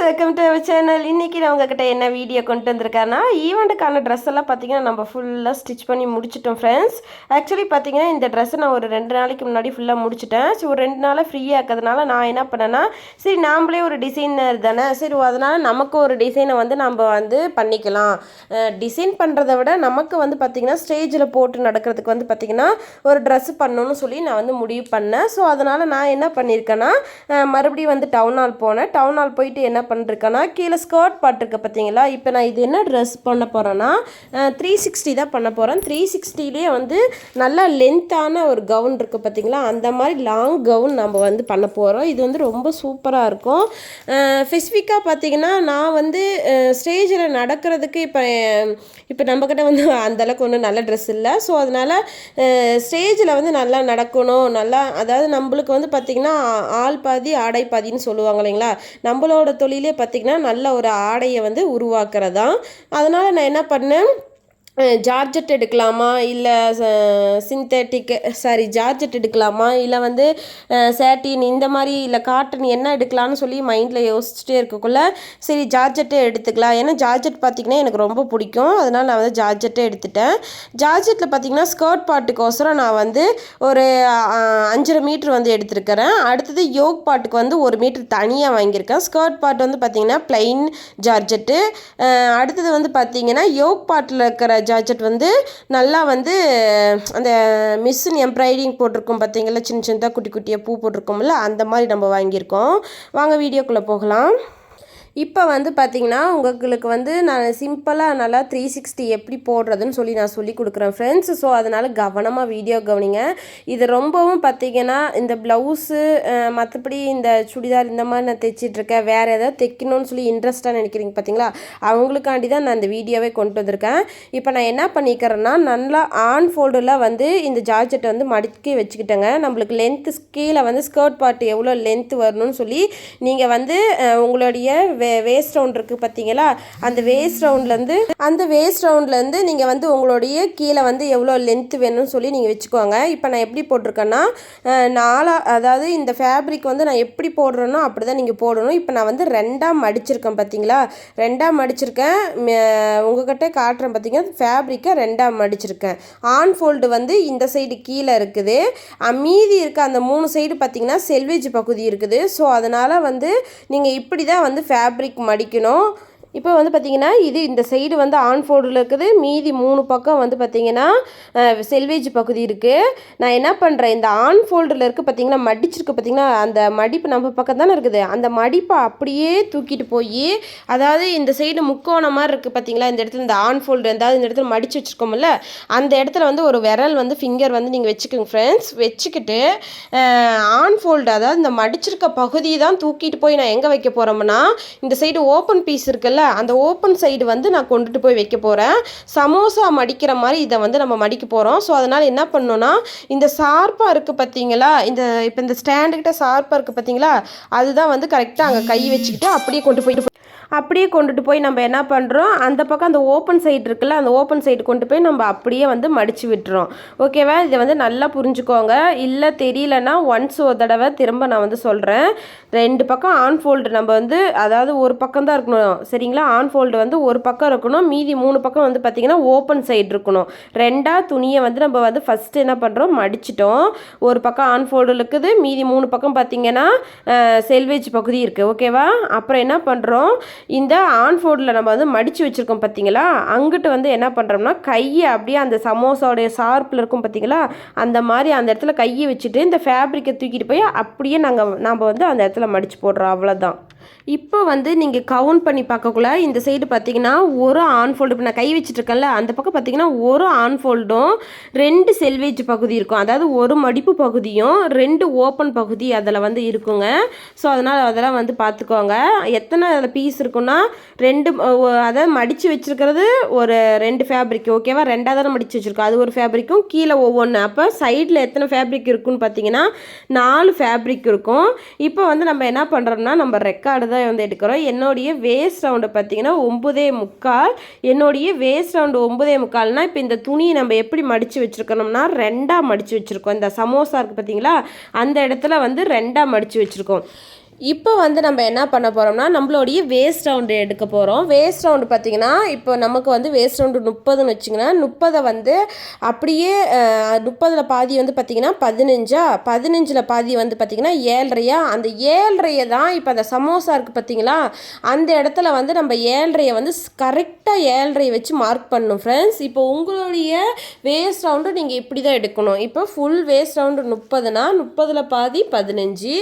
Welcome to our channel. இன்றைக்கி நான் உங்ககிட்ட என்ன வீடியோ கொண்டு வந்திருக்கேன்னா, ஈவெண்ட்டுக்கான ட்ரெஸ் எல்லாம் பார்த்தீங்கன்னா நம்ம ஃபுல்லாக ஸ்டிச் பண்ணி முடிச்சிட்டோம் ஃப்ரெண்ட்ஸ். ஆக்சுவலி பார்த்தீங்கன்னா இந்த ட்ரெஸ்ஸை நான் ஒரு 2 நாளைக்கு முன்னாடி ஃபுல்லாக முடிச்சிட்டேன். ஸோ ஒரு 2 நாளாக ஃப்ரீயாக இருக்கிறதுனால நான் என்ன பண்ணேன்னா, சரி நாம்ளே ஒரு டிசைனர் தானே, சரி அதனால் நமக்கு ஒரு டிசைனை வந்து நம்ம வந்து பண்ணிக்கலாம். டிசைன் பண்ணுறதை விட நமக்கு வந்து பார்த்திங்கன்னா ஸ்டேஜில் போட்டு நடக்கிறதுக்கு வந்து பார்த்திங்கன்னா ஒரு ட்ரெஸ்ஸு பண்ணணும்னு சொல்லி நான் வந்து முடிவு பண்ணேன். ஸோ அதனால் நான் என்ன பண்ணியிருக்கேன்னா, மறுபடியும் வந்து டவுன் ஹால் போனேன். டவுன் ஹால் போயிட்டு என்ன பண்ணிருக்கேன்னா, கீழே ஸ்கர்ட் பாட்டிருக்க பார்த்தீங்களா. இப்போ நான் இது என்ன ட்ரெஸ் பண்ண போகிறேன்னா 360 தான் பண்ண போகிறேன். 360லேயே வந்து நல்லா லென்த்தான ஒரு கவுன் இருக்குது பார்த்தீங்களா, அந்த மாதிரி லாங் கவுன் நம்ம வந்து பண்ண போகிறோம். இது வந்து ரொம்ப சூப்பராக இருக்கும். ஸ்பெசிஃபிக்காக பார்த்தீங்கன்னா நான் வந்து ஸ்டேஜில் நடக்கிறதுக்கு இப்போ நம்மக்கிட்ட வந்து அந்தளவுக்கு ஒன்றும் நல்ல ட்ரெஸ் இல்லை. ஸோ அதனால் ஸ்டேஜில் வந்து நல்லா நடக்கணும், நல்லா அதாவது நம்மளுக்கு வந்து பார்த்திங்கன்னா ஆள் பாதி ஆடை பாதின்னு சொல்லுவாங்க இல்லைங்களா. நம்மளோட தொழிலே பார்த்திங்கன்னா நல்ல ஒரு ஆடையை வந்து உருவாக்குறதான். அதனால் நான் என்ன பண்ணேன், ஜார்ஜெட் எடுக்கலாமா இல்லை ஜார்ஜெட் எடுக்கலாமா இல்லை வந்து சேட்டின் இந்த மாதிரி இல்லை காட்டன் என்ன எடுக்கலான்னு சொல்லி மைண்டில் யோசிச்சுட்டே இருக்கக்குள்ள சரி ஜார்ஜெட்டே எடுத்துக்கலாம். ஏன்னா ஜார்ஜெட் பார்த்திங்கன்னா எனக்கு ரொம்ப பிடிக்கும். அதனால் நான் வந்து ஜார்ஜெட்டே எடுத்துட்டேன். ஜார்ஜெட்டில் பார்த்திங்கன்னா ஸ்கர்ட் பாட்டுக்கோசரம் நான் வந்து ஒரு 5.5 மீட்ரு வந்து எடுத்துருக்கிறேன். அடுத்தது யோக் பாட்டுக்கு வந்து 1 மீட்ரு தனியாக வாங்கியிருக்கேன். ஸ்கர்ட் பாட்டு வந்து பார்த்திங்கன்னா ப்ளைன் ஜார்ஜெட்டு. அடுத்தது வந்து பார்த்திங்கன்னா யோக் பாட்டில் இருக்கிற ஜார்ஜெட் வந்து நல்லா வந்து அந்த மிஷின் எம்ப்ராய்டிங் போட்டிருக்கோம் பார்த்தீங்களா, சின்ன சின்னதாக குட்டி குட்டியாக பூ போட்டிருக்கோம்ல, அந்த மாதிரி நம்ம வாங்கியிருக்கோம். வாங்க வீடியோக்குள்ளே போகலாம். இப்போ வந்து பார்த்திங்கன்னா உங்களுக்கு வந்து நான் சிம்பிளாக நல்லா 360 எப்படி போடுறதுன்னு சொல்லி நான் சொல்லி கொடுக்குறேன் ஃப்ரெண்ட்ஸ். ஸோ அதனால் கவனமாக வீடியோ கவனிங்க. இது ரொம்பவும் பார்த்திங்கன்னா இந்த ப்ளவுஸு மற்றபடி இந்த சுடிதார் இந்த மாதிரி நான் தைச்சிட்ருக்கேன், வேறு ஏதாவது தைக்கணும்னு சொல்லி இன்ட்ரெஸ்ட்டாக நினைக்கிறீங்க பார்த்தீங்களா, அவங்களுக்காண்டி தான் நான் இந்த வீடியோவே கொண்டு வந்திருக்கேன். இப்போ நான் என்ன பண்ணிக்கிறேன்னா, நல்லா ஆன் ஃபோல்டில் வந்து இந்த ஜார்ஜெட்டை வந்து மடக்கி வச்சுக்கிட்டேங்க. நம்மளுக்கு லென்த்து கீழே வந்து ஸ்கர்ட் பார்ட் எவ்வளோ லென்த்து வரணும்னு சொல்லி நீங்கள் வந்து உங்களுடைய வேஸ்ட் ரவுண்ட் இருக்குது பார்த்தீங்களா, அந்த வேஸ்ட் ரவுண்ட்லேருந்து நீங்கள் வந்து உங்களுடைய கீழே வந்து எவ்வளோ லென்த்து வேணும்னு சொல்லி நீங்கள் வச்சுக்கோங்க. இப்போ நான் எப்படி போட்டிருக்கேன்னா அதாவது இந்த ஃபேப்ரிக் வந்து நான் எப்படி போடுறேனோ அப்படி தான் நீங்கள் போடணும். இப்போ நான் வந்து 2ஆக மடிச்சிருக்கேன் பார்த்தீங்களா, 2ஆக மடிச்சிருக்கேன். உங்கள்கிட்ட காட்டுறேன் பார்த்தீங்கன்னா ஃபேப்ரிக்கை 2ஆக மடிச்சிருக்கேன். ஆன் ஃபோல்டு வந்து இந்த சைடு கீழே இருக்குது, மீதி இருக்க அந்த 3 சைடு பார்த்தீங்கன்னா செல்வேஜ் பகுதி இருக்குது. ஸோ அதனால் வந்து நீங்கள் இப்படி தான் வந்து ஃபேப்ரிக் மடிக்கணும். இப்போ வந்து பார்த்திங்கன்னா இது இந்த சைடு வந்து ஆன் ஃபோல்டில் இருக்குது, மீதி 3 பக்கம் வந்து பார்த்திங்கன்னா செல்வேஜ் பகுதி இருக்குது. நான் என்ன பண்ணுறேன், இந்த ஆன் ஃபோல்டில் இருக்குது பார்த்திங்கன்னா மடிச்சிருக்கு பார்த்திங்கன்னா, அந்த மடிப்பு நம்ம பக்கம் தானே இருக்குது, அந்த மடிப்பை அப்படியே தூக்கிட்டு போய் அதாவது இந்த சைடு முக்கோணம் மாதிரி இருக்குது பார்த்திங்களா, இந்த இடத்துல இந்த ஆன் ஃபோல்டு அதாவது இந்த இடத்துல மடித்து வச்சுருக்கோம்ல, அந்த இடத்துல வந்து ஒரு விரல் வந்து ஃபிங்கர் வந்து நீங்கள் வச்சுக்கோங்க ஃப்ரெண்ட்ஸ். வச்சுக்கிட்டு ஆன் ஃபோல்டு அதாவது இந்த மடிச்சிருக்க பகுதியை தான் தூக்கிட்டு போய் நான் எங்கே வைக்க போகிறோம்னா, இந்த சைடு ஓப்பன் பீஸ் இருக்குல்ல, அந்த ஓப்பன் சைடு வந்து நான் கொண்டுட்டு போய் வைக்க போகிறேன். சமோசா மடிக்கிற மாதிரி இதை வந்து நம்ம மடிக்க போகிறோம். ஸோ அதனால் என்ன பண்ணணும்னா, இந்த ஷார்ப்பாக இருக்குது பார்த்தீங்களா, இப்போ இந்த ஸ்டாண்டுக்கிட்ட ஷார்ப்பாக இருக்குது பார்த்தீங்களா, அதுதான் வந்து கரெக்டாக அங்கே கை வச்சுக்கிட்டு அப்படியே கொண்டுட்டு போய் நம்ம என்ன பண்ணுறோம், அந்த பக்கம் அந்த ஓப்பன் சைடு இருக்குல்ல, அந்த ஓப்பன் சைடு கொண்டு போய் நம்ம அப்படியே வந்து மடித்து விட்டுறோம். ஓகேவா, இதை வந்து நல்லா புரிஞ்சுக்கோங்க. இல்லை தெரியலன்னா ஒன்ஸ் ஒரு தடவை திரும்ப நான் வந்து சொல்கிறேன். 2 பக்கம் ஆன் ஃபோல்டு நம்ம வந்து அதாவது ஒரு பக்கம் தான் இருக்கணும் சரிங்களா, ஆன் ஃபோல்டு வந்து ஒரு பக்கம் இருக்கணும், மீதி 3 பக்கம் வந்து பார்த்திங்கன்னா ஓப்பன் சைடு இருக்கணும். 2ஆ துணியை வந்து நம்ம வந்து ஃபஸ்ட்டு என்ன பண்ணுறோம், மடிச்சிட்டோம். ஒரு பக்கம் ஆன் ஃபோல்டு இருக்குது, மீதி 3 பக்கம் பார்த்திங்கன்னா செல்வேஜ் பகுதி இருக்குது. ஓகேவா, அப்புறம் என்ன பண்ணுறோம், இந்த ஆன் ஃபோல்டில் நம்ம வந்து மடித்து வச்சுருக்கோம் பார்த்தீங்களா, அங்கிட்டு வந்து என்ன பண்ணுறோம்னா கையை அப்படியே அந்த சமோசாவுடைய ஷார்ப்பில் இருக்கும் பார்த்தீங்களா, அந்த மாதிரி அந்த இடத்துல கையை வச்சுட்டு இந்த ஃபேப்ரிக்கை தூக்கிட்டு போய் அப்படியே நாம் வந்து அந்த இடத்துல மடித்து போடுறோம். அவ்வளோதான். இப்போ வந்து நீங்கள் கவுண்ட் பண்ணி பார்க்கக்குள்ள இந்த சைடு பார்த்தீங்கன்னா ஒரு ஆன் ஃபோல்டு, இப்போ நான் கை வச்சுட்ருக்கேன்ல அந்த பக்கம் பார்த்தீங்கன்னா ஒரு ஆன் ஃபோல்டும் 2 செல்வேஜ் பகுதி இருக்கும். அதாவது ஒரு மடிப்பு பகுதியும் 2 ஓப்பன் பகுதி அதில் வந்து இருக்குங்க. ஸோ அதெல்லாம் வந்து பார்த்துக்கோங்க. எத்தனை அதில் பீஸ் இருக்குன்னா 2, அதாவது மடித்து வச்சுருக்கிறது ஒரு 2 ஃபேப்ரிக். ஓகேவா, 2ஆக தானே மடித்து வச்சுருக்கோம், அது ஒரு ஃபேப்ரிக்கும் கீழே ஒவ்வொன்று. அப்போ சைடில் எத்தனை ஃபேப்ரிக் இருக்குன்னு பார்த்தீங்கன்னா 4 ஃபேப்ரிக் இருக்கும். இப்போ வந்து நம்ம என்ன பண்ணுறோம்னா, நம்ம ரெக்கார்டு தான் வந்து எடுக்கிறோம். என்னுடைய வேஸ்ட் ரவுண்டு பார்த்தீங்கன்னா 9.25. என்னுடைய வேஸ்ட் ரவுண்டு 9.25னா இப்போ இந்த துணியை நம்ம எப்படி மடித்து வச்சுருக்கணும்னா 2ஆக மடித்து வச்சுருக்கோம். இந்த சமோசா இருக்குது பார்த்தீங்களா, அந்த இடத்துல வந்து 2ஆக மடித்து வச்சுருக்கோம். இப்போ வந்து நம்ம என்ன பண்ண போகிறோம்னா நம்மளுடைய வேஸ்ட் ரவுண்டு எடுக்க போகிறோம். வேஸ்ட் ரவுண்டு பார்த்திங்கன்னா இப்போ நமக்கு வந்து வேஸ்ட் ரவுண்டு 30ன்னு வச்சிங்கன்னா 30 வந்து அப்படியே 30ல் பாதி வந்து பார்த்திங்கன்னா 15 பாதி வந்து பார்த்திங்கன்னா 7.5 அந்த 7.5 தான் இப்போ அந்த சமோசா இருக்குது பார்த்திங்களா அந்த இடத்துல வந்து நம்ம 7.5 வந்து கரெக்டாக 7.5 வச்சு மார்க் பண்ணணும் ஃப்ரெண்ட்ஸ். இப்போ உங்களுடைய வேஸ்ட் ரவுண்டு நீங்கள் இப்படி தான் எடுக்கணும். இப்போ ஃபுல் வேஸ்ட் ரவுண்டு 30னா 30ல் பாதி 15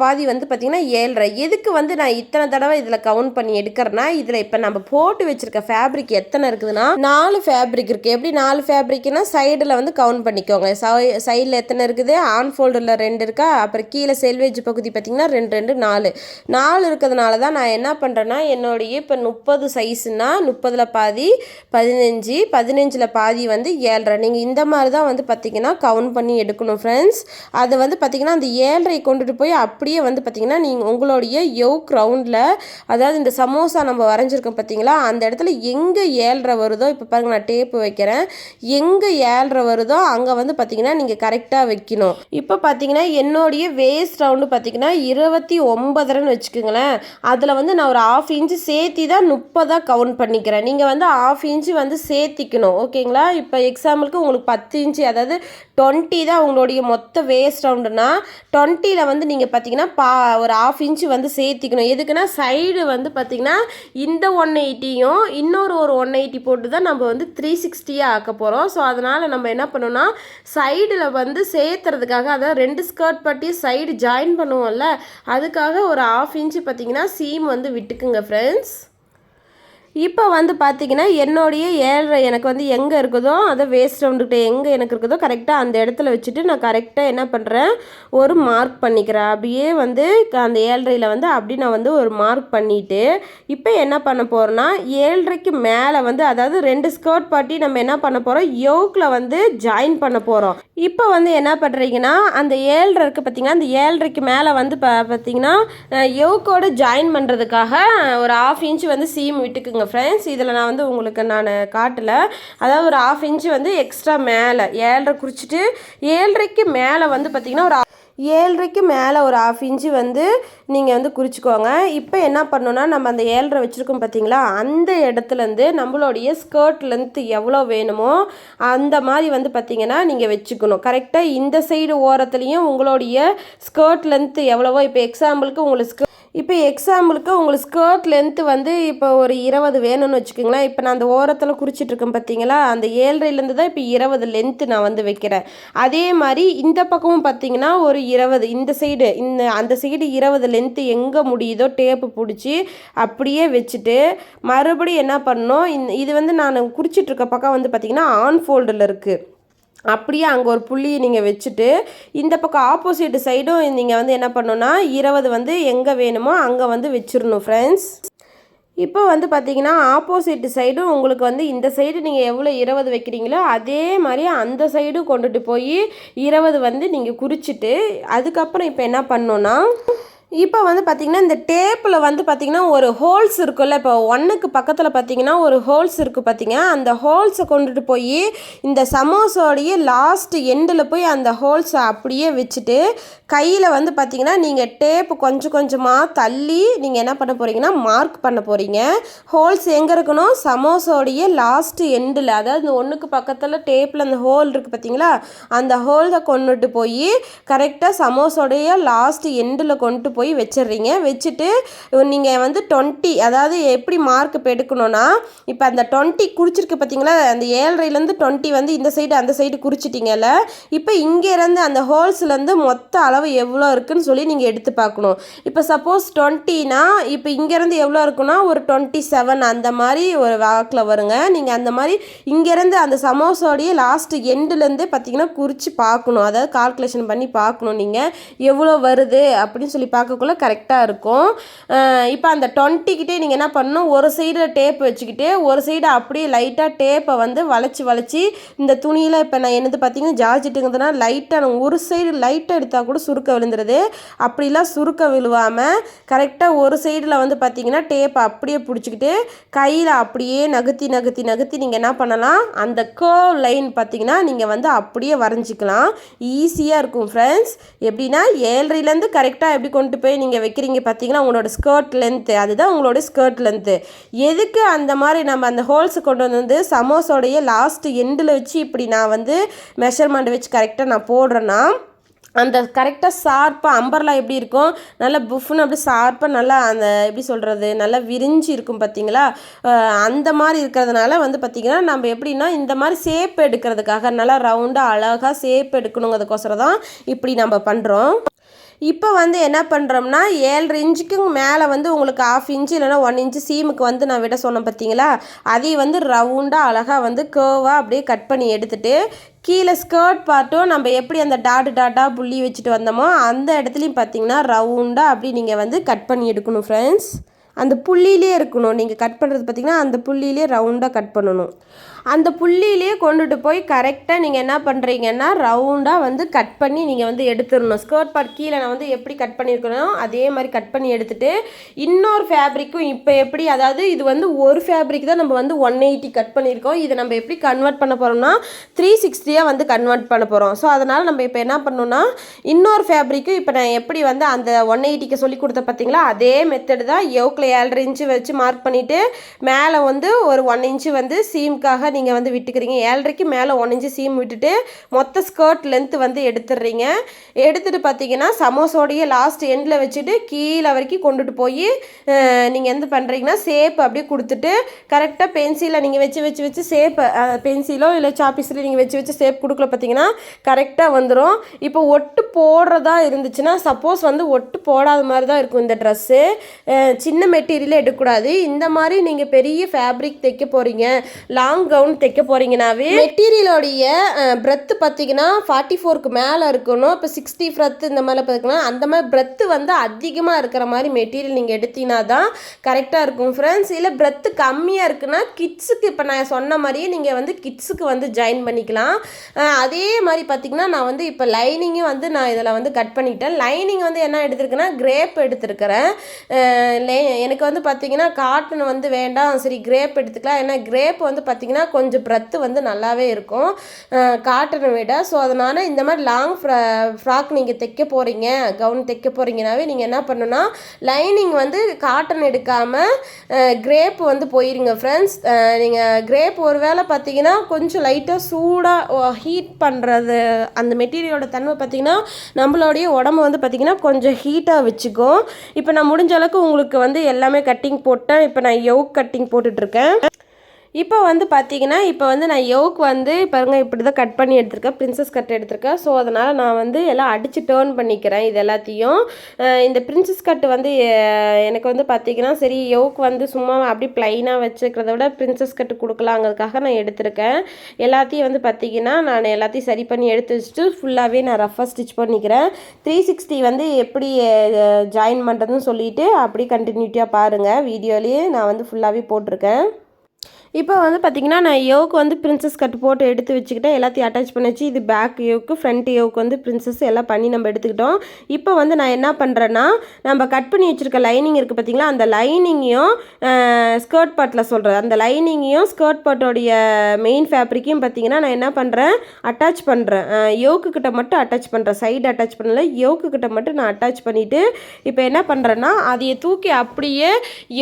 பாதி வந்து பார்த்திங்கன்னா 7.5. எதுக்கு வந்து நான் இத்தனை தடவை இதில் கவுண்ட் பண்ணி எடுக்கிறேன்னா இதில் இப்போ நம்ம போட்டு வச்சுருக்க ஃபேப்ரிக் எத்தனை இருக்குதுன்னா 4 ஃபேப்ரிக் இருக்குது. எப்படி 4 ஃபேப்ரிக்னா சைடில் வந்து கவுண்ட் பண்ணிக்கோங்க. சைடில் எத்தனை இருக்குது, ஆன் ஃபோல்டரில் 2 இருக்கா, அப்புறம் கீழே செல்வேஜ் பகுதி பார்த்திங்கன்னா 2 4 இருக்கிறதுனால தான் நான் என்ன பண்ணுறேன்னா என்னுடைய இப்போ 30 சைஸுன்னா 30ல் பாதி 15 பாதி வந்து 7.5. நீங்கள் இந்த மாதிரி தான் வந்து பார்த்திங்கன்னா கவுண்ட் பண்ணி எடுக்கணும் ஃப்ரெண்ட்ஸ். அதை வந்து பார்த்திங்கன்னா அந்த 7.5 கொண்டுட்டு போய் அப்படியே வந்து பார்த்திங்கன்னா நீங்கள் உங்களுடைய யோக் ரவுண்டில் அதாவது இந்த சமோசா நம்ம வரைஞ்சிருக்கோம் பார்த்திங்களா அந்த இடத்துல எங்கே 7.5 வருதோ இப்போ பாருங்கள் நான் டேப்பு வைக்கிறேன், எங்கே 7.5 வருதோ அங்கே வந்து பார்த்திங்கன்னா நீங்கள் கரெக்டாக வைக்கணும். இப்போ பார்த்திங்கன்னா என்னுடைய வேஸ்ட் ரவுண்டு பார்த்திங்கன்னா 29.5ன்னு வச்சுக்கோங்களேன். அதில் வந்து நான் ஒரு 1/2 இன்ச்சு சேர்த்தி தான் 30 கவுண்ட் பண்ணிக்கிறேன். நீங்கள் வந்து 1/2 இன்ச்சு வந்து சேர்த்திக்கணும் ஓகேங்களா. இப்போ எக்ஸாம்பிளுக்கு உங்களுக்கு 10 இன்ச்சு அதாவது 20 தான் உங்களுடைய மொத்த வேஸ்ட் ரவுண்டுனா 20ல் வந்து நீங்கள் பார்த்திங்கன்னா ஒரு 1/2 இன்ச்சு வந்து சேர்த்திக்கணும். எதுக்குன்னா சைடு வந்து பார்த்திங்கன்னா இந்த 180யும் இன்னொரு 180 போட்டு தான் நம்ம வந்து 360 ஆக்க போகிறோம். ஸோ அதனால் நம்ம என்ன பண்ணோம்னா சைடில் வந்து சேர்த்துறதுக்காக அதாவது 2 ஸ்கர்ட் பட்டி சைடு ஜாயின் பண்ணுவோம்ல அதுக்காக ஒரு 1/2 இன்ச்சு பார்த்திங்கன்னா சீம் வந்து விட்டுக்குங்க ஃப்ரெண்ட்ஸ். இப்போ வந்து பார்த்திங்கன்னா என்னுடைய 7.5 எனக்கு வந்து எங்கே இருக்குதோ அதை வேஸ்ட் ரவுண்டுக்கிட்ட எங்கே எனக்கு இருக்குதோ கரெக்டாக அந்த இடத்துல வச்சுட்டு நான் கரெக்டாக என்ன பண்ணுறேன் ஒரு மார்க் பண்ணிக்கிறேன். அப்படியே வந்து அந்த 7.5ல் வந்து அப்படி நான் வந்து ஒரு மார்க் பண்ணிவிட்டு இப்போ என்ன பண்ண போகிறேன்னா 7.5க்கு மேலே வந்து அதாவது 2 ஸ்கர்ட் பாட்டி நம்ம என்ன பண்ண போகிறோம் யோக்கில் வந்து ஜாயின் பண்ண போகிறோம். இப்போ வந்து என்ன பண்ணுறீங்கன்னா அந்த 7.5 இருக்குது பார்த்திங்கன்னா அந்த 7.5க்கு மேலே வந்து பார்த்திங்கன்னா யோக்கோடு ஜாயின் பண்ணுறதுக்காக ஒரு 1/2 இன்ச்சு வந்து சீம் விட்டுக்குங்க ஃப்ரெண்ட்ஸ். இதில் நான் வந்து உங்களுக்கு நான் காட்டலை, அதாவது ஒரு 1/2 இன்ச்சு வந்து எக்ஸ்ட்ரா மேலே 7.5 குறிச்சிட்டு 7.5க்கு மேலே வந்து பார்த்திங்கன்னா ஒரு 7.5க்கு மேலே ஒரு 1/2 இன்ச்சு வந்து நீங்கள் வந்து குறிச்சிக்கோங்க. இப்போ என்ன பண்ணணுன்னா நம்ம அந்த 7.5 வச்சுருக்கோம் பார்த்தீங்களா அந்த இடத்துலேருந்து நம்மளுடைய ஸ்கர்ட் லென்த்து எவ்வளோ வேணுமோ அந்த மாதிரி வந்து பார்த்திங்கன்னா நீங்கள் வச்சுக்கணும். கரெக்டாக இந்த சைடு ஓரத்துலேயும் உங்களுடைய ஸ்கர்ட் லென்த்து எவ்வளவோ இப்போ எக்ஸாம்பிளுக்கு உங்களுக்கு ஸ்கர்ட் லென்த்து வந்து இப்போ ஒரு 20 வேணும்னு வச்சுக்கோங்களேன். இப்போ நான் அந்த ஓரத்தில் குறிச்சிட்ருக்கேன் பார்த்தீங்களா அந்த 7.5லேருந்து தான் இப்போ 20 லென்த்து நான் வந்து வைக்கிறேன். அதே மாதிரி இந்த பக்கமும் பார்த்திங்கன்னா ஒரு 20 இந்த சைடு அந்த சைடு 20 லென்த்து எங்கே முடியுதோ டேப்பு பிடிச்சி அப்படியே வச்சுட்டு மறுபடியும் என்ன பண்ணணும் இது வந்து நான் குறிச்சிட்ருக்க பக்கம் வந்து பார்த்திங்கன்னா ஆன் ஃபோல்டில் இருக்குது. அப்படியே அங்கே ஒரு புள்ளியை நீங்கள் வச்சுட்டு இந்த பக்கம் ஆப்போசிட் சைடும் நீங்கள் வந்து என்ன பண்ணணுன்னா 20 வந்து எங்கே வேணுமோ அங்கே வந்து வச்சிடணும் ஃப்ரெண்ட்ஸ். இப்போ வந்து பார்த்திங்கன்னா ஆப்போசிட் சைடும் உங்களுக்கு வந்து இந்த சைடு நீங்கள் எவ்வளோ 20 வைக்கிறீங்களோ அதே மாதிரி அந்த சைடும் கொண்டுட்டு போய் 20 வந்து நீங்கள் குறிச்சிட்டு அதுக்கப்புறம் இப்போ என்ன பண்ணணுன்னா இப்போ வந்து பார்த்திங்கன்னா இந்த டேப்பில் வந்து பார்த்திங்கன்னா ஒரு ஹோல்ஸ் இருக்குல்ல இப்போ 1க்கு பக்கத்தில் பார்த்திங்கன்னா ஒரு ஹோல்ஸ் இருக்குது பார்த்திங்க அந்த ஹோல்ஸை கொண்டுட்டு போய் இந்த சமோசாவுடைய லாஸ்ட் எண்டில் போய் அந்த ஹோல்ஸை அப்படியே வச்சுட்டு கையில் வந்து பார்த்திங்கன்னா நீங்கள் டேப்பு கொஞ்சம் கொஞ்சமாக தள்ளி நீங்கள் என்ன பண்ண போகிறீங்கன்னா மார்க் பண்ண போகிறீங்க. ஹோல்ஸ் எங்கே இருக்கணும் சமோசாவுடைய லாஸ்ட் எண்டில் அதாவது இந்த 1க்கு பக்கத்தில் டேப்பில் அந்த ஹோல் இருக்குது பார்த்திங்களா அந்த ஹோலை கொண்டுட்டு போய் கரெக்டாக சமோசாவுடைய லாஸ்ட் எண்டில் கொண்டு போய் வச்சிடுறீங்க. வச்சுட்டு நீங்கள் வந்து 20 அதாவது எப்படி மார்க் இப்போ எடுக்கணும்னா இப்போ அந்த 20 குறிச்சிருக்கு பார்த்தீங்களா அந்த 7.5லேருந்து 20 வந்து இந்த சைடு அந்த சைடு குறிச்சிட்டிங்கல்ல இப்போ இங்கேருந்து அந்த ஹோல்ஸ்லேருந்து மொத்த அளவு எவ்வளோ இருக்குன்னு சொல்லி நீங்கள் எடுத்து பார்க்கணும். இப்போ சப்போஸ் 20னா இப்போ இங்கேருந்து எவ்வளோ இருக்குன்னா ஒரு 27 அந்த மாதிரி ஒரு வாக்கில் வருங்க. நீங்கள் அந்த மாதிரி இங்கேருந்து அந்த சமோசாவுடைய லாஸ்ட் எண்டுலேருந்தே பார்த்தீங்கன்னா குறித்து பார்க்கணும், அதாவது கால்குலேஷன் பண்ணி பார்க்கணும் நீங்கள் எவ்வளோ வருது அப்படின்னு சொல்லி பார்க்கக்குள்ள கரெக்டாக இருக்கும். இப்போ அந்த 20கிட்டே நீங்கள் என்ன பண்ணணும் ஒரு சைடில் டேப் வச்சுக்கிட்டு ஒரு சைடு அப்படியே லைட்டாக டேப்பை வந்து வளைச்சி இந்த துணியில் இப்போ நான் என்னது பார்த்தீங்கன்னா ஜார்ஜெட்டுங்கிறதுனா லைட்டாக ஒரு சைடு லைட்டாக எடுத்தால் கூட சுருக்க விழுந்துருது. அப்படிலாம் சுருக்க விழுவாமல் கரெக்டாக ஒரு சைடில் வந்து பார்த்திங்கன்னா டேப்பை அப்படியே பிடிச்சிக்கிட்டு கையில் அப்படியே நகர்த்தி நீங்கள் என்ன பண்ணலாம் அந்த கர்வ் லைன் பார்த்திங்கன்னா நீங்கள் வந்து அப்படியே வரைஞ்சிக்கலாம். ஈஸியாக இருக்கும் ஃப்ரெண்ட்ஸ். எப்படின்னா 7.5லேருந்து கரெக்டாக எப்படி கொண்டு போய் நீங்கள் வைக்கிறீங்க பார்த்தீங்கன்னா உங்களோட ஸ்கர்ட் லென்த்து, அதுதான் உங்களோட ஸ்கர்ட் லென்த்து. எதுக்கு அந்த மாதிரி நம்ம அந்த ஹோல்ஸை கொண்டு வந்து சமோஸோடைய லாஸ்ட் எண்டில் வச்சு இப்படி நான் வந்து மெஷர்மெண்ட் வச்சு கரெக்டாக நான் போடுறேன்னா, அந்த கரெக்டாக ஷார்ப்பாக அம்பர்லா எப்படி இருக்கும், நல்லா புஃப்னு அப்படி ஷார்ப்பாக நல்லா அந்த எப்படி சொல்கிறது நல்லா விரிஞ்சு இருக்கும் பார்த்தீங்களா. அந்த மாதிரி இருக்கிறதுனால வந்து பார்த்திங்கன்னா நம்ம எப்படின்னா இந்த மாதிரி ஷேப் எடுக்கிறதுக்காக நல்லா ரவுண்டாக அழகாக ஷேப் எடுக்கணுங்கிறதுக்கோசரம் தான் இப்படி நம்ம பண்ணுறோம். இப்போ வந்து என்ன பண்ணுறோம்னா 7.5 இன்ச்சுக்கு மேலே வந்து உங்களுக்கு 1/2 இன்ச்சு இல்லைனா 1 இன்ச்சு சீமுக்கு வந்து நான் விட சொன்னேன் பார்த்தீங்களா, அதையும் வந்து ரவுண்டாக அழகாக வந்து கேர்வாக அப்படியே கட் பண்ணி எடுத்துகிட்டு கீழே ஸ்கர்ட் பார்ட்டும் நம்ம எப்படி அந்த டாட்டாக புள்ளி வச்சுட்டு வந்தோமோ அந்த இடத்துலையும் பார்த்தீங்கன்னா ரவுண்டாக அப்படி நீங்கள் வந்து கட் பண்ணி எடுக்கணும் ஃப்ரெண்ட்ஸ். அந்த புள்ளியிலே இருக்கணும், நீங்கள் கட் பண்ணுறது பார்த்திங்கன்னா அந்த புள்ளியிலே ரவுண்டாக கட் பண்ணணும். அந்த புள்ளியிலே கொண்டுட்டு போய் கரெக்டாக நீங்கள் என்ன பண்ணுறீங்கன்னா ரவுண்டாக வந்து கட் பண்ணி நீங்கள் வந்து எடுத்துடணும். ஸ்கர்ட் பார்ட் கீழே நான் வந்து எப்படி கட் பண்ணியிருக்கணும் அதே மாதிரி கட் பண்ணி எடுத்துகிட்டு இன்னொரு ஃபேப்ரிக்கும் இப்போ எப்படி, அதாவது இது வந்து ஒரு ஃபேப்ரிக் தான் நம்ம வந்து 180 கட் பண்ணியிருக்கோம். இதை நம்ம எப்படி கன்வெர்ட் பண்ண போகிறோம்னா 360 வந்து கன்வெர்ட் பண்ண போகிறோம். ஸோ அதனால் நம்ம இப்போ என்ன பண்ணணும்னா இன்னொரு ஃபேப்ரிக்கும் இப்போ நான் எப்படி வந்து அந்த 180க்கு சொல்லி கொடுத்த பார்த்தீங்களா அதே மெத்தடு தான். யோக்கில் 7.5 இன்ச்சு வச்சு மார்க் பண்ணிவிட்டு மேலே வந்து ஒரு 1 இன்ச்சு வந்து சீமுக்காக நீங்கள் வந்து விட்டுக்கிறீங்க. 7.5க்கு மேலே 1 இன்ச்சு சீம் விட்டுட்டு மொத்த ஸ்கர்ட் லென்த்து வந்து எடுத்துடுறீங்க. எடுத்துகிட்டு பார்த்தீங்கன்னா சமோஸோடைய லாஸ்ட் எண்டில் வச்சுட்டு கீழே வரைக்கும் கொண்டுட்டு போய் நீங்கள் எந்த பண்ணுறீங்கன்னா ஷேப் அப்படியே கொடுத்துட்டு கரெக்டாக பென்சிலில் நீங்கள் வச்சு ஷேப் பென்சிலோ இல்லை சாப்பீஸில் நீங்கள் வச்சு ஷேப் கொடுக்கல பார்த்தீங்கன்னா கரெக்டாக வந்துடும். இப்போ ஒட்டு போடுறதா இருந்துச்சுன்னா சப்போஸ் வந்து ஒட்டு போடாத மாதிரி தான் இருக்கும் இந்த ட்ரெஸ்ஸு. சின்ன மெட்டீரியலே எடுக்கக்கூடாது. இந்த மாதிரி நீங்கள் பெரிய ஃபேப்ரிக் தைக்க போகிறீங்க, லாங் கவுன் தைக்க போகிறீங்கனாவே மெட்டீரியலோடைய பிரெத்து பார்த்தீங்கன்னா 44க்கு மேலே இருக்கணும். இப்போ 60 ஃப்ரெத்து இந்த மாதிரி பார்த்தீங்கன்னா அந்த மாதிரி பிரெத்து வந்து அதிகமாக இருக்கிற மாதிரி மெட்டீரியல் நீங்கள் எடுத்தீங்கன்னா தான் கரெக்டாக இருக்கும் ஃப்ரெண்ட்ஸ். இல்லை பிரெத்து கம்மியாக இருக்குன்னா கிட்ஸுக்கு இப்போ நான் சொன்ன மாதிரியே நீங்கள் வந்து கிட்ஸுக்கு வந்து ஜாயின் பண்ணிக்கலாம். அதே மாதிரி பார்த்திங்கன்னா நான் வந்து இப்போ லைனிங்கும் வந்து நான் இதில் வந்து கட் பண்ணிட்டேன். லைனிங் வந்து என்ன எடுத்துருக்கேன்னா கிரேப் எடுத்துருக்கிறேன். எனக்கு வந்து பார்த்திங்கன்னா காட்டன் வந்து வேண்டாம், சரி கிரேப் எடுத்துக்கலாம். ஏன்னா கிரேப் வந்து பார்த்திங்கன்னா கொஞ்சம் பிரெத்து வந்து நல்லாவே இருக்கும் காட்டனை விட. ஸோ அதனால் இந்த மாதிரி லாங் ஃப்ராக் நீங்கள் தைக்க போகிறீங்க, கவுன் தைக்க போகிறீங்கனாவே நீங்கள் என்ன பண்ணணும்னா லைனிங் வந்து காட்டன் எடுக்காமல் கிரேப் வந்து போயிருங்க ஃப்ரெண்ட்ஸ். நீங்கள் கிரேப் ஒரு வேளை பார்த்தீங்கன்னா கொஞ்சம் லைட்டாக சூடாக ஹீட் பண்ணுறது அந்த மெட்டீரியலோட தன்மை பார்த்திங்கன்னா நம்மளுடைய உடம்பு வந்து பார்த்திங்கன்னா கொஞ்சம் ஹீட்டாக வச்சுக்கும். இப்போ நான் முடிஞ்ச அளவுக்கு உங்களுக்கு வந்து எல்லாமே கட்டிங் போட்டேன். இப்போ நான் யோக் கட்டிங் போட்டுட்ருக்கேன். இப்போ வந்து பார்த்தீங்கன்னா இப்போ வந்து நான் யோக் வந்து பாருங்க இப்படி தான் கட் பண்ணி எடுத்திருக்கேன், பிரின்சஸ் கட் எடுத்திருக்கேன். ஸோ அதனால் நான் வந்து எல்லாம் அடித்து டேர்ன் பண்ணிக்கிறேன் இது எல்லாத்தையும். இந்த பிரின்சஸ் கட்டு வந்து எனக்கு வந்து பார்த்திங்கன்னா சரி யோக் வந்து சும்மா அப்படி ப்ளைனாக வச்சுக்கிறத விட பிரின்சஸ் கட்டு கொடுக்கலாங்கிறதுக்காக நான் எடுத்திருக்கேன். எல்லாத்தையும் வந்து பார்த்திங்கன்னா நான் எல்லாத்தையும் சரி பண்ணி எடுத்து வச்சுட்டு ஃபுல்லாகவே நான் ரஃபாக ஸ்டிச் பண்ணிக்கிறேன். 360 வந்து எப்படி ஜாயின் பண்ணுறதுன்னு சொல்லிவிட்டு அப்படி கண்டினியூட்டியாக பாருங்கள், வீடியோலேயே நான் வந்து ஃபுல்லாகவே போட்டிருக்கேன். இப்போ வந்து பார்த்திங்கன்னா நான் யோக்கு வந்து பிரின்சஸ் கட் போட்டு எடுத்து வச்சுக்கிட்டேன், எல்லாத்தையும் அட்டாச் பண்ணிச்சு. இது பேக் யோக்கு, ஃப்ரண்ட் யோக்கு வந்து பிரின்சஸ் எல்லாம் பண்ணி நம்ம எடுத்துக்கிட்டோம். இப்போ வந்து நான் என்ன பண்ணுறேன்னா நம்ம கட் பண்ணி வச்சுருக்க லைனிங் இருக்குது பார்த்திங்களா, அந்த லைனிங்கையும் ஸ்கர்ட் பார்ட்டில் சொல்கிறேன், அந்த லைனிங்கையும் ஸ்கர்ட் பார்ட்டோடைய மெயின் ஃபேப்ரிக்கையும் பார்த்திங்கன்னா நான் என்ன பண்ணுறேன் அட்டாச் பண்ணுறேன். யோக்குக்கிட்ட மட்டும் அட்டாச் பண்ணுறேன், சைடு அட்டாச் பண்ணல, யோக்குக்கிட்ட மட்டும் நான் அட்டாச் பண்ணிவிட்டு இப்போ என்ன பண்ணுறேன்னா அதையை தூக்கி அப்படியே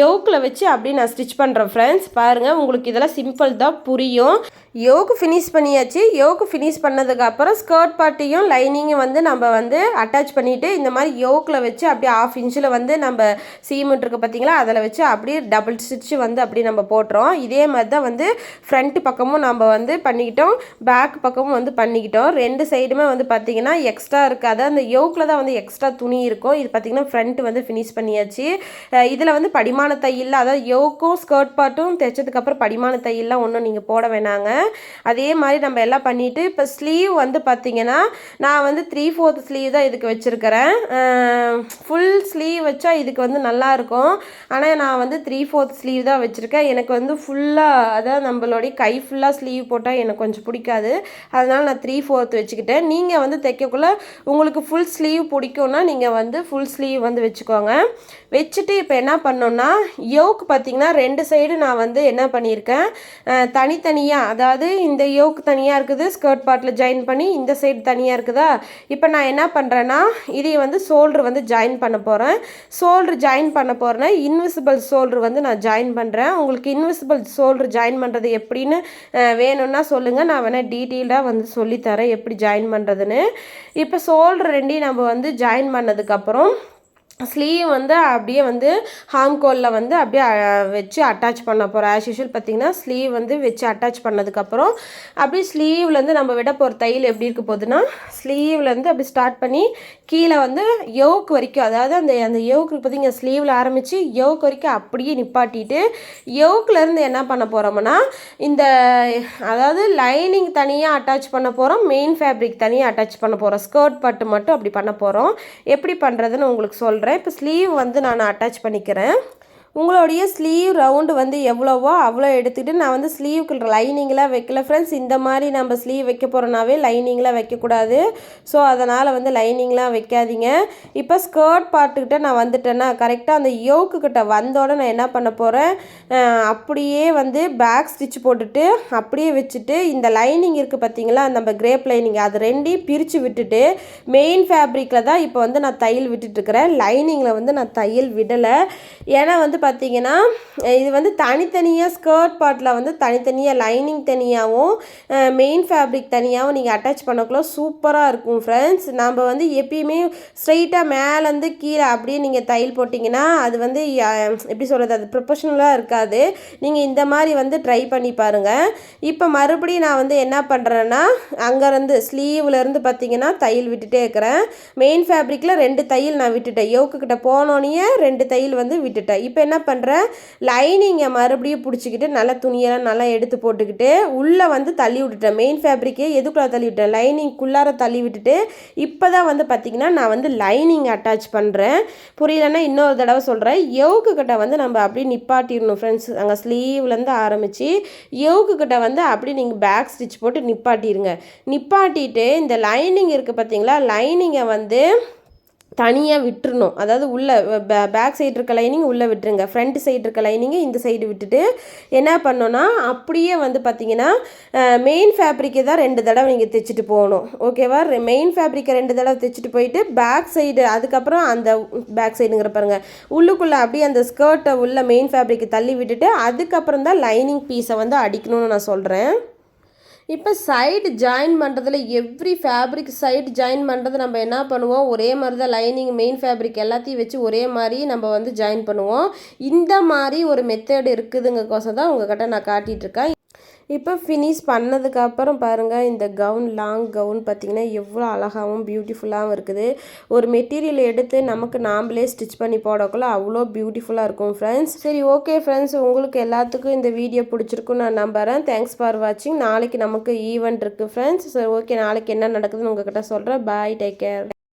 யோக்கில் வச்சு அப்படியே நான் ஸ்டிச் பண்ணுறேன் ஃப்ரெண்ட்ஸ். பாருங்கள் உங்களுக்கு இதெல்லாம் சிம்பிள் தான், புரியும். யோக்கு ஃபினிஷ் பண்ணியாச்சு. யோக்கு ஃபினிஷ் பண்ணதுக்கப்புறம் ஸ்கர்ட் பார்ட்டையும் லைனிங்கும் வந்து நம்ம வந்து அட்டாச் பண்ணிவிட்டு இந்த மாதிரி யோக்கில் வச்சு அப்படியே 1/2 இன்ச்சில் வந்து நம்ம சீமெண்ட் இருக்குது பார்த்திங்களா அதில் வச்சு அப்படியே டபுள் ஸ்டிச்சு வந்து அப்படி நம்ம போட்டுறோம். இதே மாதிரி தான் வந்து ஃப்ரண்ட் பக்கமும் நம்ம வந்து பண்ணிக்கிட்டோம், பேக் பக்கமும் வந்து பண்ணிக்கிட்டோம். ரெண்டு சைடுமே வந்து பார்த்திங்கன்னா எக்ஸ்ட்ரா இருக்காது, அந்த யோக்கில் தான் வந்து எக்ஸ்ட்ரா துணி இருக்கும். இது பார்த்திங்கன்னா ஃப்ரண்ட் வந்து ஃபினிஷ் பண்ணியாச்சு. இதில் வந்து படிமான தையல், அதாவது யோக்கும் ஸ்கர்ட் பார்ட்டும் தைச்சதுக்கப்புறம் படிமான தையல்லாம் ஒன்றும் நீங்கள் போட வேணாங்க. அதே மாதிரி நம்ம எல்லாம் பண்ணிவிட்டு இப்போ ஸ்லீவ் வந்து பார்த்திங்கன்னா நான் வந்து 3/4 ஸ்லீவ் தான் இதுக்கு வச்சுருக்கிறேன். ஃபுல் ஸ்லீவ் வச்சா இதுக்கு வந்து நல்லாயிருக்கும், ஆனால் நான் வந்து 3/4 ஸ்லீவ் தான் வச்சுருக்கேன். எனக்கு வந்து ஃபுல்லாக அதாவது நம்மளுடைய கை ஃபுல்லாக ஸ்லீவ் போட்டால் எனக்கு கொஞ்சம் பிடிக்காது, அதனால் நான் 3/4 வச்சுக்கிட்டேன். நீங்கள் வந்து தைக்கக்குள்ளே உங்களுக்கு ஃபுல் ஸ்லீவ் பிடிக்கும்னா நீங்கள் வந்து ஃபுல் ஸ்லீவ் வந்து வச்சுக்கோங்க. வச்சுட்டு இப்போ என்ன பண்ணோன்னா யோக் பார்த்திங்கன்னா 2 சைடு நான் வந்து என்ன பண்ணியிருக்கேன் பண்ணியிருக்கேன். தனித்தனியாக, அதாவது இந்த யோக் தனியாக இருக்குது, ஸ்கர்ட் பார்ட்டில் ஜாயின் பண்ணி இந்த சைடு தனியாக இருக்குதா. இப்போ நான் என்ன பண்ணுறேன்னா இதை வந்து ஷோல்டர் வந்து ஜாயின் பண்ண போகிறேன். ஷோல்டர் ஜாயின் பண்ண போகிறேன்னா இன்விசிபிள் ஷோல்டர் வந்து நான் ஜாயின் பண்ணுறேன். உங்களுக்கு இன்விசிபிள் ஷோல்டர் ஜாயின் பண்ணுறது எப்படின்னு வேணும்னா சொல்லுங்கள், நான் வேணால் டீட்டெயில்டாக வந்து சொல்லித்தரேன் எப்படி ஜாயின் பண்ணுறதுன்னு. இப்போ ஷோல்டர் ரெண்டையும் நம்ம வந்து ஜாயின் பண்ணதுக்கப்புறம் ஸ்லீவ் வந்து அப்படியே வந்து ஹாம்கோலில் வந்து அப்படியே வச்சு அட்டாச் பண்ண போகிறோம். ஆஸ் யூஷுவல் பார்த்திங்கன்னா ஸ்லீவ் வந்து வச்சு அட்டாச் பண்ணதுக்கப்புறம் அப்படியே ஸ்லீவ்லேருந்து நம்ம விட போகிற தையல் எப்படி இருக்க போகுதுன்னா, ஸ்லீவ்லேருந்து அப்படி ஸ்டார்ட் பண்ணி கீழே வந்து யோக் வரைக்கும், அதாவது அந்த யோக்கு பார்த்திங்க ஸ்லீவில் ஆரம்பித்து யோக் வரைக்கும் அப்படியே நிப்பாட்டிட்டு யோக்லேருந்து என்ன பண்ண போகிறோம்னா இந்த அதாவது லைனிங் தனியாக அட்டாச் பண்ண போகிறோம், மெயின் ஃபேப்ரிக் தனியாக அட்டாச் பண்ண போகிறோம். ஸ்கர்ட் பட்டு மட்டும் அப்படி பண்ண போகிறோம். எப்படி பண்ணுறதுன்னு உங்களுக்கு சொல்கிறேன். இப்போ ஸ்லீவ் வந்து நான் அட்டாச் பண்ணிக்கிறேன். உங்களுடைய ஸ்லீவ் ரவுண்டு வந்து எவ்வளவோ அவ்வளோ எடுத்துகிட்டு நான் வந்து ஸ்லீவுக்கு லைனிங்லாம் வைக்கல ஃப்ரெண்ட்ஸ். இந்த மாதிரி நம்ம ஸ்லீவ் வைக்க போகிறோன்னாவே லைனிங்லாம் வைக்கக்கூடாது. ஸோ அதனால் வந்து லைனிங்லாம் வைக்காதீங்க. இப்போ ஸ்கர்ட் பார்ட்டுக்கிட்ட நான் வந்துட்டேன்னா கரெக்டாக அந்த யோக்குக்கிட்ட வந்தோடனே நான் என்ன பண்ண போகிறேன், அப்படியே வந்து பேக் ஸ்டிச் போட்டுட்டு அப்படியே வச்சுட்டு இந்த லைனிங் இருக்குது பார்த்தீங்களா, நம்ம கிரேப் லைனிங், அது ரெண்டையும் பிரித்து விட்டுட்டு மெயின் ஃபேப்ரிக்கில் தான் இப்போ வந்து நான் தையல் விட்டுட்டுருக்கிறேன். லைனிங்கில் வந்து நான் தையல் விடலை. ஏன்னா வந்து பார்த்தீங்கன்னா இது வந்து தனித்தனியாக ஸ்கர்ட் பார்ட்டில் வந்து தனித்தனியாக லைனிங் தனியாகவும் மெயின் ஃபேப்ரிக் தனியாகவும் நீங்கள் அட்டாச் பண்ணக்குள்ள சூப்பராக இருக்கும் ஃப்ரெண்ட்ஸ். நம்ம வந்து எப்பயுமே ஸ்ட்ரைட்டாக மேலேருந்து கீழே அப்படியே நீங்கள் தையல் போட்டிங்கன்னா அது வந்து எப்படி சொல்கிறது, அது ப்ரொஃபஷ்னலாக இருக்காது. நீங்கள் இந்த மாதிரி வந்து ட்ரை பண்ணி பாருங்கள். இப்போ மறுபடியும் நான் வந்து என்ன பண்ணுறேன்னா அங்கேருந்து ஸ்லீவ்லேருந்து பார்த்தீங்கன்னா தையல் விட்டுட்டே இருக்கிறேன். மெயின் ஃபேப்ரிக்கில் 2 தையல் நான் விட்டுட்டேன். யோக்குக்கிட்ட போனோடனே 2 தையல் வந்து விட்டுட்டேன். இப்போ என்ன பண்ணுறேன், லைனிங்கை மறுபடியும் பிடிச்சிக்கிட்டு நல்லா துணியெல்லாம் நல்லா எடுத்து போட்டுக்கிட்டு உள்ளே வந்து தள்ளி விட்டுட்டேன். மெயின் ஃபேப்ரிக்கே எதுக்குள்ளே தள்ளி விட்டேன், லைனிங்குள்ளார தள்ளி விட்டுட்டு இப்போ தான் வந்து பார்த்திங்கன்னா நான் வந்து லைனிங் அட்டாச் பண்ணுறேன். புரியலன்னா இன்னொரு தடவை சொல்கிறேன். யோக்குக்கிட்ட வந்து நம்ம அப்படியே நிப்பாட்டிடணும் ஃப்ரெண்ட்ஸ். அங்கே ஸ்லீவ்லேருந்து ஆரம்பித்து யோக்குக்கிட்ட வந்து அப்படியே நீங்கள் பேக் ஸ்டிச் போட்டு நிப்பாட்டிடுங்க. நிப்பாட்டிட்டு இந்த லைனிங் இருக்குது பார்த்தீங்களா, லைனிங்கை வந்து தனியாக விட்டுறணும். அதாவது உள்ளே பேக் சைடு இருக்க லைனிங் உள்ளே விட்டுருங்க, ஃப்ரண்ட் சைடு இருக்க லைனிங்கை இந்த சைடு விட்டுட்டு என்ன பண்ணோன்னா அப்படியே வந்து பார்த்திங்கன்னா மெயின் ஃபேப்ரிக்கை தான் 2 தடவை நீங்கள் தைச்சிட்டு போகணும். ஓகேவா, மெயின் ஃபேப்ரிக்கை 2 தடவை தைச்சிட்டு போயிட்டு பேக் சைடு, அதுக்கப்புறம் அந்த பேக் சைடுங்கிற பாருங்கள் உள்ளுக்குள்ளே அப்படியே அந்த ஸ்கர்ட்டை உள்ள மெயின் ஃபேப்ரிக்கை தள்ளி விட்டுட்டு அதுக்கப்புறம் தான் லைனிங் பீஸை வந்து அடிக்கணும்னு நான் சொல்கிறேன். இப்போ சைடு ஜாயின் பண்ணுறதுல எவ்ரி ஃபேப்ரிக் சைடு ஜாயின் பண்ணுறது நம்ம என்ன பண்ணுவோம், ஒரே மாதிரி தான் லைனிங் மெயின் ஃபேப்ரிக் எல்லாத்தையும் வச்சு ஒரே மாதிரி நம்ம வந்து ஜாயின் பண்ணுவோம். இந்த மாதிரி ஒரு மெத்தட் இருக்குதுங்கக்கோசம் தான் உங்கள்கிட்ட நான் காட்டிகிட்ருக்கேன். இப்போ ஃபினிஷ் பண்ணதுக்கப்புறம் பாருங்கள், இந்த கவுன் லாங் கவுன் பார்த்திங்கன்னா எவ்வளோ அழகாகவும் பியூட்டிஃபுல்லாகவும் இருக்குது. ஒரு மெட்டீரியல் எடுத்து நமக்கு நாம்ளே ஸ்டிச் பண்ணி போடக்குள்ள அவ்வளோ பியூட்டிஃபுல்லாக இருக்கும் ஃப்ரெண்ட்ஸ். சரி, ஓகே ஃப்ரெண்ட்ஸ், உங்களுக்கு எல்லாத்துக்கும் இந்த வீடியோ பிடிச்சிருக்குன்னு நான் நம்புகிறேன். தேங்க்ஸ் ஃபார் வாட்சிங். நாளைக்கு நமக்கு ஈவெண்ட் இருக்குது ஃப்ரெண்ட்ஸ். சரி, ஓகே, நாளைக்கு என்ன நடக்குதுன்னு உங்கள்கிட்ட சொல்கிறேன். பாய், டேக் கேர்.